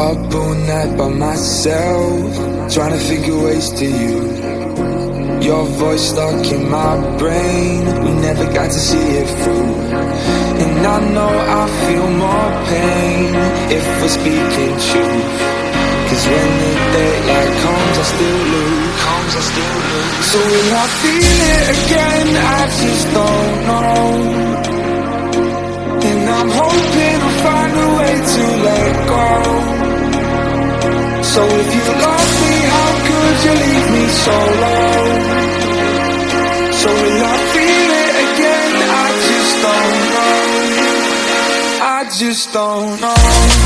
Up all night by myself, trying to think of ways to you. Your voice stuck in my brain, we never got to see it through. And I know I feel more pain if we're speaking truth. Cause when the daylight comes I still lose. So will I feel it again? I just don't know. And I'm hoping I'll find a way to let go. So if you love me, how could you leave me so low? So will I feel it again? I just don't know. I just don't know.